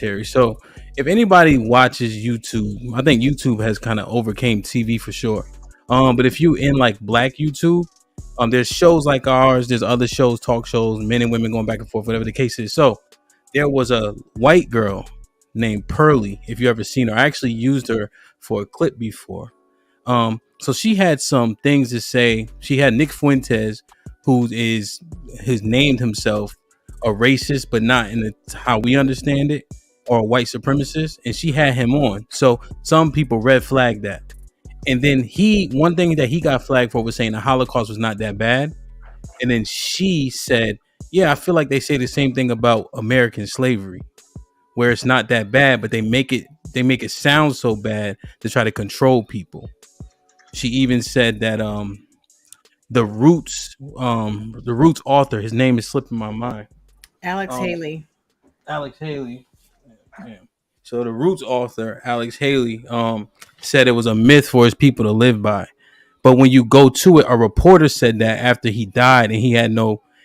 Terry. So if anybody watches YouTube, I think YouTube has kind of overcame TV for sure. But if you in like black YouTube, there's shows like ours, there's other shows, talk shows, men and women going back and forth, whatever the case is. So there was a white girl named Pearly. If you ever seen her, I actually used her for a clip before. So she had some things to say. She had Nick Fuentes, who has named himself a racist, but not in how we understand it, or a white supremacist, and she had him on. So some people red flagged that. And then one thing that he got flagged for was saying the Holocaust was not that bad. And then she said, yeah, I feel like they say the same thing about American slavery, where it's not that bad, but they make it sound so bad to try to control people. She even said that the Roots author, his name is slipping my mind. Alex Haley. Alex Haley. Yeah. So the Roots author, Alex Haley, said it was a myth for his people to live by. But when you go to it, a reporter said that after he died, and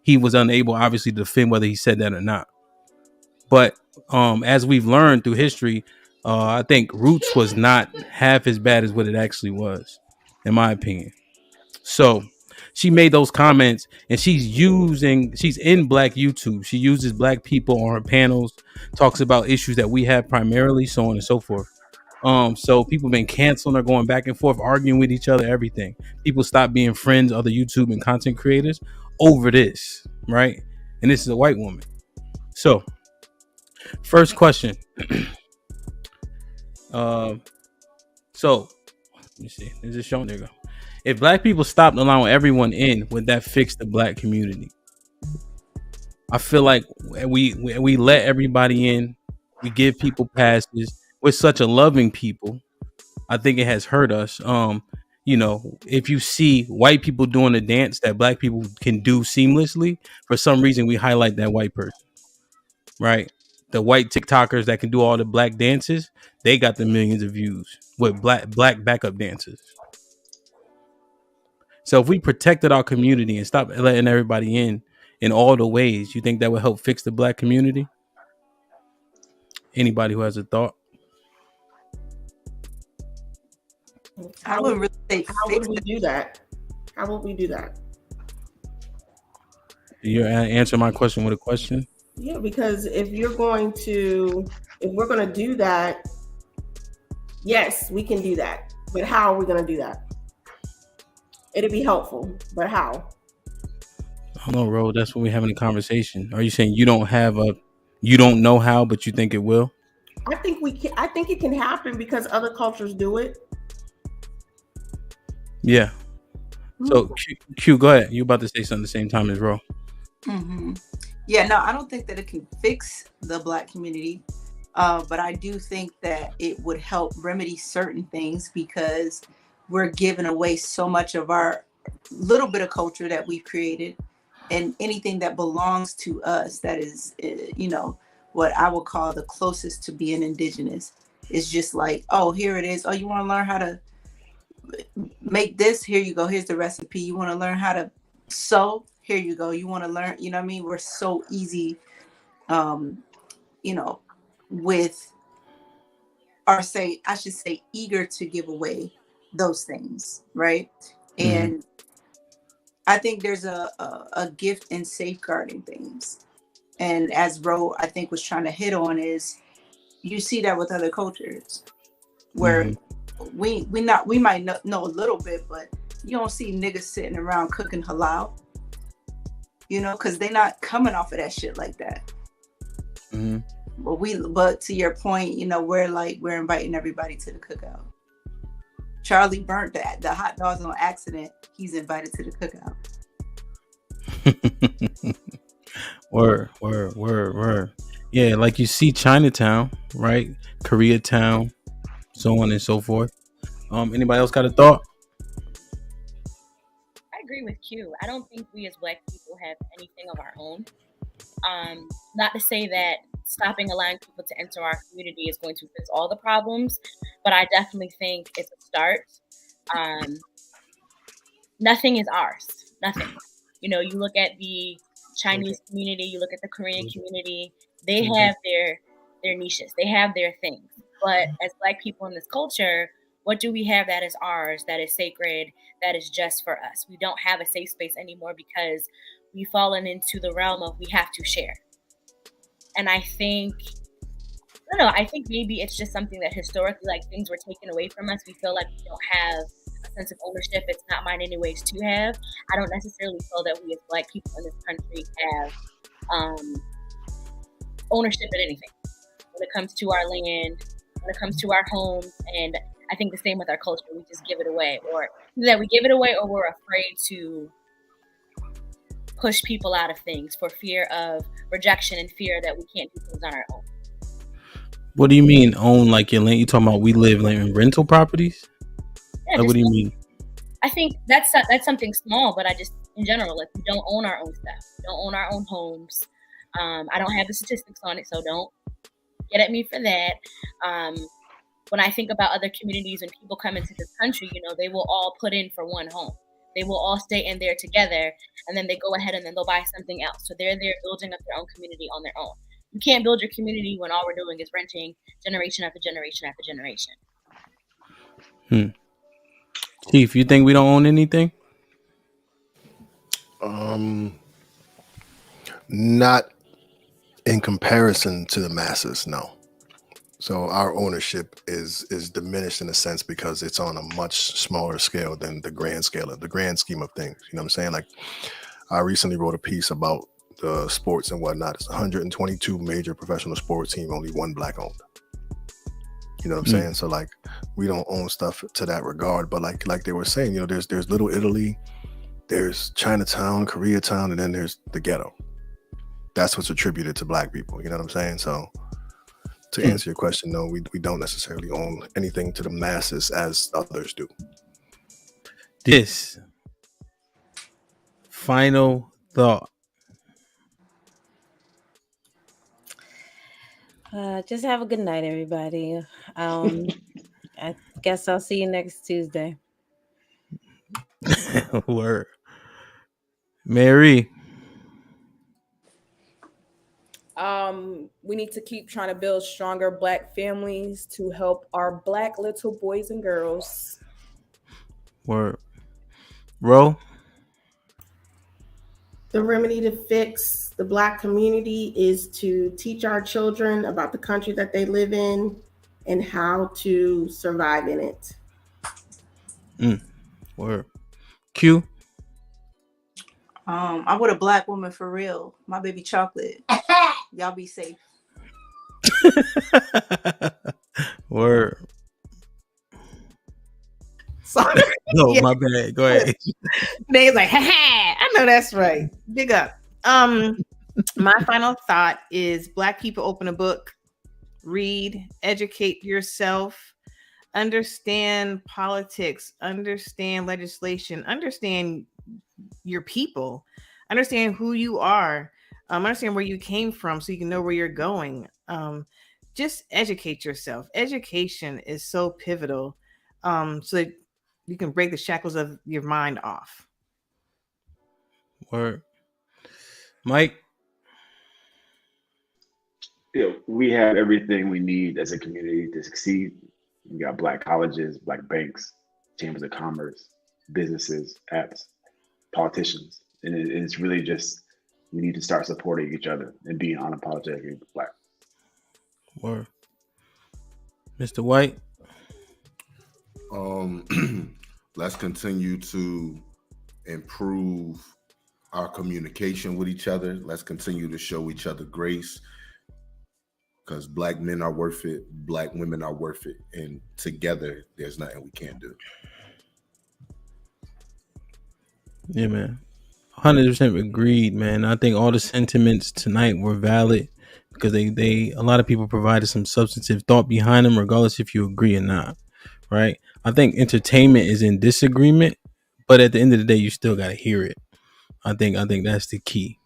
he was unable, obviously, to defend whether he said that or not. But as we've learned through history, I think Roots was not half as bad as what it actually was, in my opinion. So she made those comments, and she's in black YouTube. She uses black people on her panels, talks about issues that we have primarily, so on and so forth. So people been canceling or going back and forth, arguing with each other, everything. People stop being friends, other YouTube and content creators, over this, right? And this is a white woman. So, first question. So let me see. Is it showing? There you go. If black people stopped allowing everyone in, would that fix the black community? I feel like we let everybody in. We give people passes. We're such a loving people. I think it has hurt us. If you see white people doing a dance that black people can do seamlessly, for some reason we highlight that white person, right? The white TikTokers that can do all the black dances, they got the millions of views with black backup dancers. So if we protected our community and stopped letting everybody in all the ways, you think that would help fix the black community? Anybody who has a thought? I would really say, how would we do that? How would we do that? You answer my question with a question? Yeah, because if we're going to do that, yes, we can do that. But how are we going to do that? It'd be helpful, but how? I don't know, Ro. That's when we're having a conversation. Are you saying you don't know how, but you think it will? I think we can. I think it can happen because other cultures do it. Yeah. So Q, go ahead. You about to say something at the same time as Ro? Mm-hmm. Yeah, no, I don't think that it can fix the black community, but I do think that it would help remedy certain things because we're giving away so much of our little bit of culture that we've created, and anything that belongs to us that is, what I would call the closest to being indigenous is just like, oh, here it is. Oh, you want to learn how to make this? Here you go. Here's the recipe. You want to learn how to sew? Here you go. You want to learn, you know what I mean? We're so easy, with I should say eager to give away those things, right? Mm-hmm. And I think there's a gift in safeguarding things. And as Ro, I think, was trying to hit on is, you see that with other cultures where mm-hmm. we might know a little bit, but you don't see niggas sitting around cooking halal. Because they're not coming off of that shit like that. Mm-hmm. But to your point, we're inviting everybody to the cookout. Charlie burnt the hot dogs on accident. He's invited to the cookout. Word. Yeah, like you see Chinatown, right? Koreatown, so on and so forth. Anybody else got a thought? Agree with Q. I don't think we as black people have anything of our own. Not to say that stopping allowing people to enter our community is going to fix all the problems, but I definitely think it's a start. Nothing is ours. Nothing. You look at the Chinese community, you look at the Korean community, they have their their niches. They have their things. But as Black people in this culture, what do we have that is ours, that is sacred, that is just for us? We don't have a safe space anymore because we've fallen into the realm of we have to share. And I don't know, I think maybe it's just something that historically, like, things were taken away from us. We feel like we don't have a sense of ownership. It's not mine anyways to have. I don't necessarily feel that we as Black people in this country have ownership in anything when it comes to our land, when it comes to our homes. And I think the same with our culture. We just give it away, or that we give it away, or we're afraid to push people out of things for fear of rejection and fear that we can't do things on our own. What do you mean own like your land? You talking about we live like in rental properties? Yeah, Like, what do you mean? I think that's something small, but I just, in general, like, we don't own our own stuff. We don't own our own homes. I don't have the statistics on it, so don't get at me for that. When I think about other communities, when people come into this country, they will all put in for one home. They will all stay in there together, and then they go ahead and then they'll buy something else. So they're there building up their own community on their own. You can't build your community when all we're doing is renting generation after generation after generation. Chief, you think we don't own anything? Not in comparison to the masses, no. So our ownership is diminished in a sense because it's on a much smaller scale than the grand scale of the grand scheme of things. You know what I'm saying? Like, I recently wrote a piece about the sports and whatnot. It's 122 major professional sports team, only one Black owned. You know what I'm saying? So like, we don't own stuff to that regard, but like they were saying, there's Little Italy, there's Chinatown, Koreatown, and then there's the ghetto. That's what's attributed to Black people. You know what I'm saying? So to answer your question, no, we don't necessarily own anything to the masses as others do. This final thought. Just have a good night, everybody. I guess I'll see you next Tuesday. Word. Mary. We need to keep trying to build stronger Black families to help our Black little boys and girls. Word. Ro. The remedy to fix the Black community is to teach our children about the country that they live in and how to survive in it. Word. Q. I'm with a Black woman for real. My baby chocolate. Y'all be safe. Word. Sorry. No, Yeah. my bad. Go ahead. They's like, ha ha, I know that's right. Big up. My final thought is Black people open a book, read, educate yourself, understand politics, understand legislation, understand your people, understand who you are, understand where you came from so you can know where you're going. Just educate yourself. Education is so pivotal, so that you can break the shackles of your mind off. Word. Mike. We have everything we need as a community to succeed. We got Black colleges, Black banks, chambers of commerce, businesses, apps, politicians. And it's really just, we need to start supporting each other and being unapologetically Black. Word. Mr. White. Let's continue to improve our communication with each other. Let's continue to show each other grace, because Black men are worth it, Black women are worth it, and together there's nothing we can't do. Yeah, man. 100% agreed, man. I think all the sentiments tonight were valid because they a lot of people provided some substantive thought behind them, regardless if you agree or not. Right? I think entertainment is in disagreement, but at the end of the day, you still got to hear it. I think that's the key.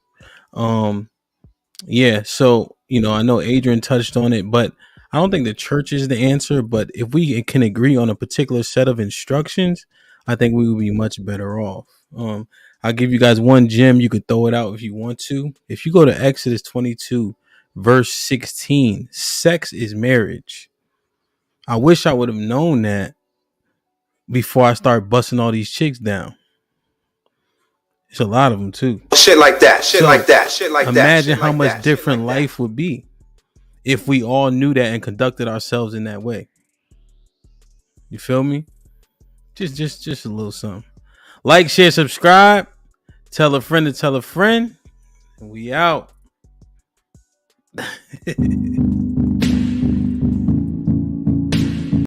Yeah. So, I know Adrian touched on it, but I don't think the church is the answer. But if we can agree on a particular set of instructions, I think we would be much better off. I'll give you guys one gem. You could throw it out if you want to. If you go to Exodus 22, verse 16. Sex is marriage. I wish I would have known that before I start busting all these chicks down. It's a lot of them too. Shit like that. Shit So, like that. Shit like that. imagine shit how like much that, different shit like life would be if we all knew that and conducted ourselves in that way. You feel me? Just a little something. Like, share, subscribe. Tell a friend to tell a friend. And we out.